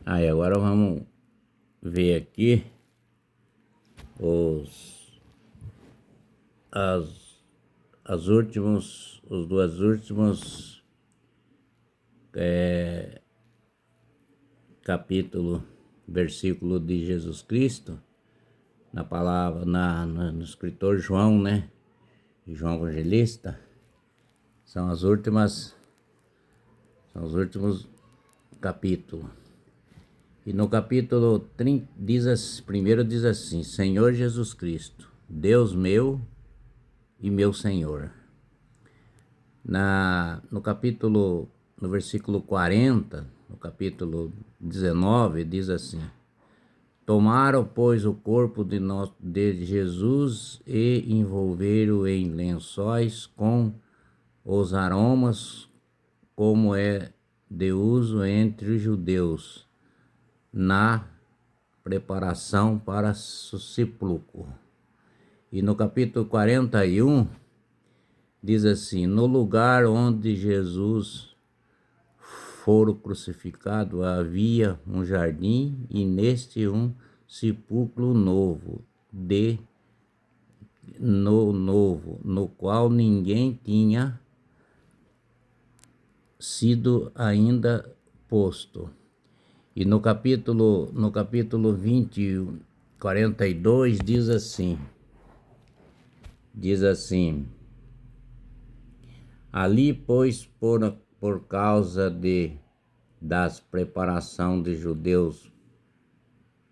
Aí agora vamos ver aqui os as, os dois últimos capítulos, versículo de Jesus Cristo, na palavra, no escritor João, né? João Evangelista, são os últimos capítulos. E no capítulo 30, primeiro diz assim: Senhor Jesus Cristo, Deus meu e meu Senhor. No versículo 40, no capítulo 19, diz assim: Tomaram, pois, o corpo de Jesus e envolveram em lençóis com os aromas, como é de uso entre os judeus, na preparação para o sepulcro. E no capítulo 41, diz assim: No lugar onde Jesus fora crucificado havia um jardim, e neste um sepulcro novo, no qual ninguém tinha sido ainda posto. E no capítulo 42 diz assim: Ali, pois, por causa das preparação de judeus,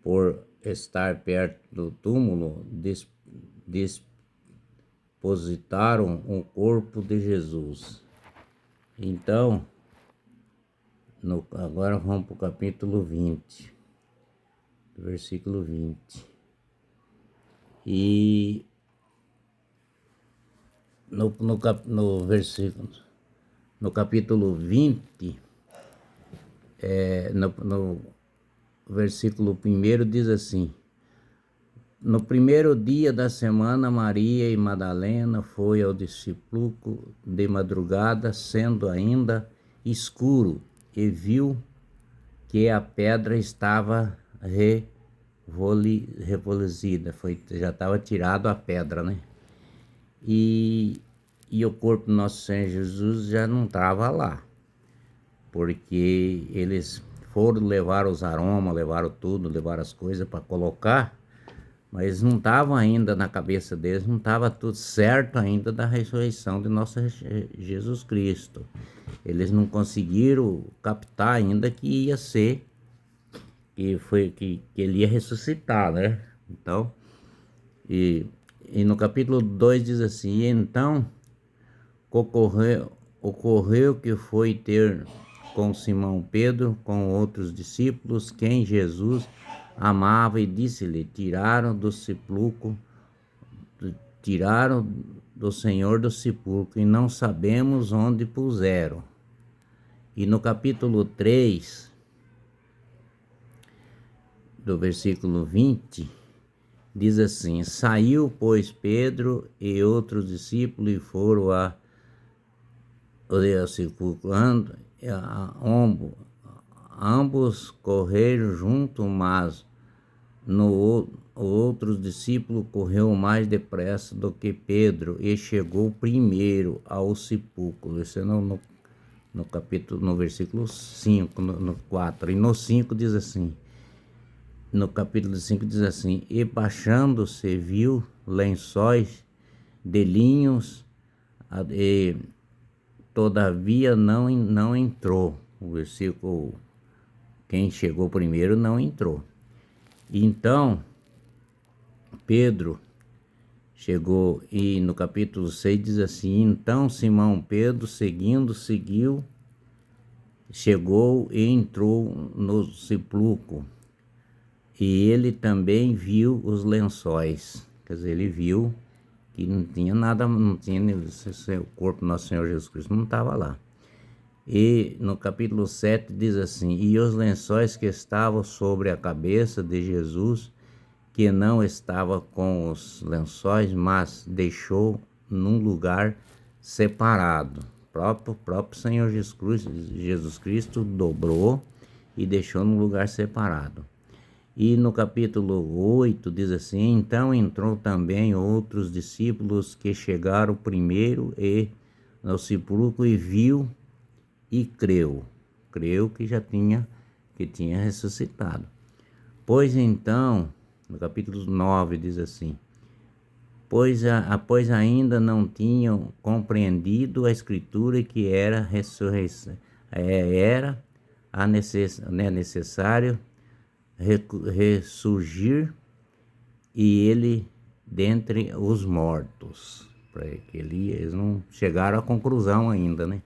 por estar perto do túmulo, depositaram o corpo de Jesus. Então, agora vamos para o capítulo 20, versículo 20. E no capítulo 20, no versículo 1 diz assim: No primeiro dia da semana, Maria e Madalena foi ao sepulcro de madrugada, sendo ainda escuro, e viu que a pedra estava revolvida, já estava tirado a pedra, né? E o corpo do nosso Senhor Jesus já não estava lá, porque eles foram levar os aromas, levaram tudo, levaram as coisas para colocar, mas não estava ainda na cabeça deles, não estava tudo certo ainda da ressurreição de nosso Jesus Cristo. Eles não conseguiram captar ainda que ia ser, que ele ia ressuscitar, né? Então, e no capítulo 2 diz assim: Então ocorreu que foi ter com Simão Pedro, com outros discípulos, quem Jesus amava, e disse-lhe: Tiraram do Senhor do sepulcro, e não sabemos onde puseram. E no capítulo 3, do versículo 20, diz assim: Saiu, pois, Pedro e outros discípulos e foram ao sepulcro. Ambos correram junto, mas o outro discípulo correu mais depressa do que Pedro e chegou primeiro ao sepulcro. Isso é no versículo 5, no 4. E no 5 diz assim: No capítulo 5 diz assim: E baixando-se viu lençóis de linhos, e todavia não entrou. O versículo, quem chegou primeiro não entrou. Então Pedro chegou, e no capítulo 6 diz assim: Então Simão Pedro seguiu, chegou e entrou no sepulcro, e ele também viu os lençóis. Quer dizer, ele viu que não tinha nada, não tinha o corpo do nosso Senhor Jesus Cristo, não estava lá. E no capítulo 7 diz assim: E os lençóis que estavam sobre a cabeça de Jesus, que não estava com os lençóis, mas deixou num lugar separado. O próprio Senhor Jesus Cristo dobrou e deixou num lugar separado. E no capítulo 8 diz assim: então entrou também outros discípulos que chegaram primeiro ao sepulcro e viu e creu que tinha ressuscitado. Pois então, no capítulo 9 diz assim: pois ainda não tinham compreendido a escritura que era ressurreição, era necessário ressurgir e ele dentre os mortos. Para que eles não chegaram à conclusão ainda, né?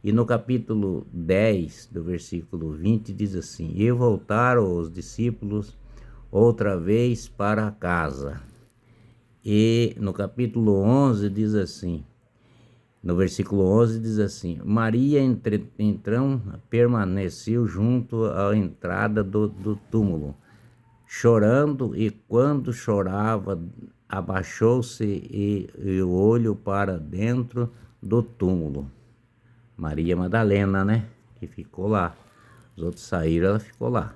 E no capítulo 10, do versículo 20, diz assim: e voltaram os discípulos outra vez para casa. E no capítulo 11 diz assim, no versículo 11 diz assim: Maria então permaneceu junto à entrada do túmulo, chorando, e quando chorava, abaixou-se e o olho para dentro do túmulo. Maria Madalena, né? Que ficou lá. Os outros saíram, ela ficou lá.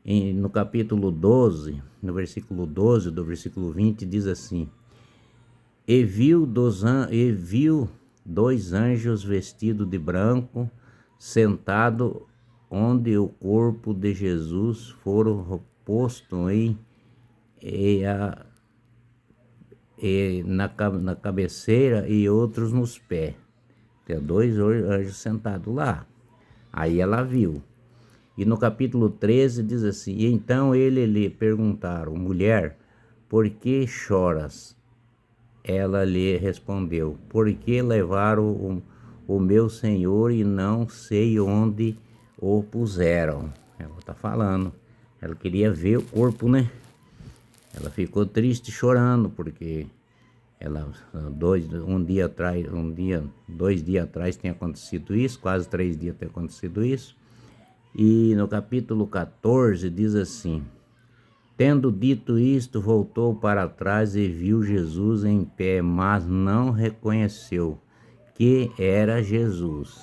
E no capítulo 12, no versículo 12 do versículo 20, diz assim: E viu dois anjos vestidos de branco, sentado onde o corpo de Jesus fora posto na cabeceira e outros nos pés. Tem dois anjos sentados lá. Aí ela viu. E no capítulo 13 diz assim: e então ele lhe perguntaram: mulher, por que choras? Ela lhe respondeu: porque levaram o meu Senhor e não sei onde o puseram. Ela está falando, ela queria ver o corpo, né? Ela ficou triste, chorando, porque ela, 2 dias atrás tinha acontecido isso, quase 3 dias tem acontecido isso. E no capítulo 14 diz assim: tendo dito isto, voltou para trás e viu Jesus em pé, mas não reconheceu que era Jesus.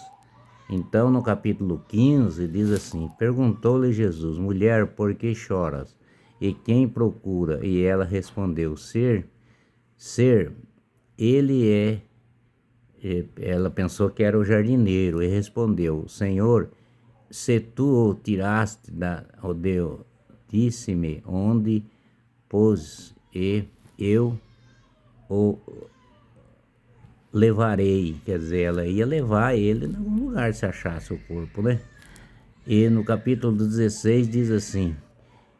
Então no capítulo 15 diz assim: perguntou-lhe Jesus: mulher, por que choras? E quem procura? E ela respondeu: Ser, ele é. Ela pensou que era o jardineiro e respondeu: Senhor, se tu o tiraste da aldeia, disse-me onde pôs, e eu o levarei. Quer dizer, ela ia levar ele em algum lugar se achasse o corpo, né? E no capítulo 16 diz assim: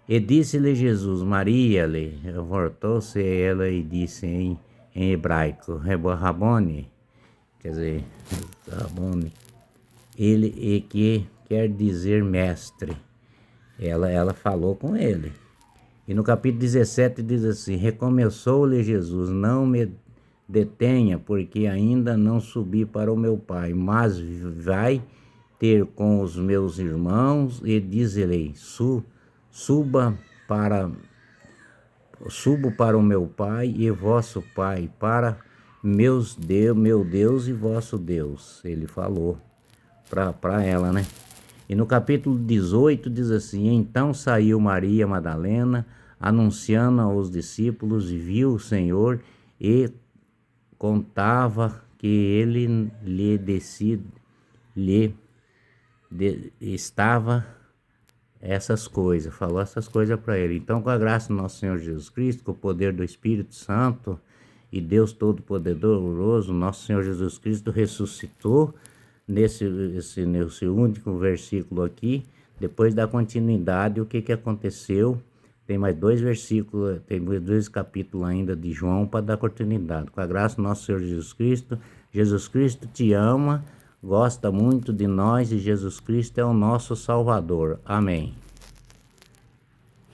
e disse-lhe Jesus: Maria. Voltou-se ela e disse em hebraico: Rabone, quer dizer, Rabone, ele, e que quer dizer mestre. Ela falou com ele. E no capítulo 17 diz assim: recomeçou-lhe Jesus: não me detenha, porque ainda não subi para o meu Pai, mas vai ter com os meus irmãos e diz-lhe: subo para o meu Pai e vosso Pai, para meu Deus e vosso Deus. Ele falou para ela, né? E no capítulo 18 diz assim: então saiu Maria Madalena, anunciando aos discípulos, e viu o Senhor e contava que ele estava essas coisas, falou essas coisas para ele. Então, com a graça do nosso Senhor Jesus Cristo, com o poder do Espírito Santo e Deus Todo-Poderoso, nosso Senhor Jesus Cristo ressuscitou nesse único versículo aqui. Depois da continuidade, o que aconteceu? Tem mais 2 versículos, tem 2 capítulos ainda de João para dar continuidade. Com a graça do nosso Senhor Jesus Cristo te ama, gosta muito de nós, e Jesus Cristo é o nosso Salvador. Amém.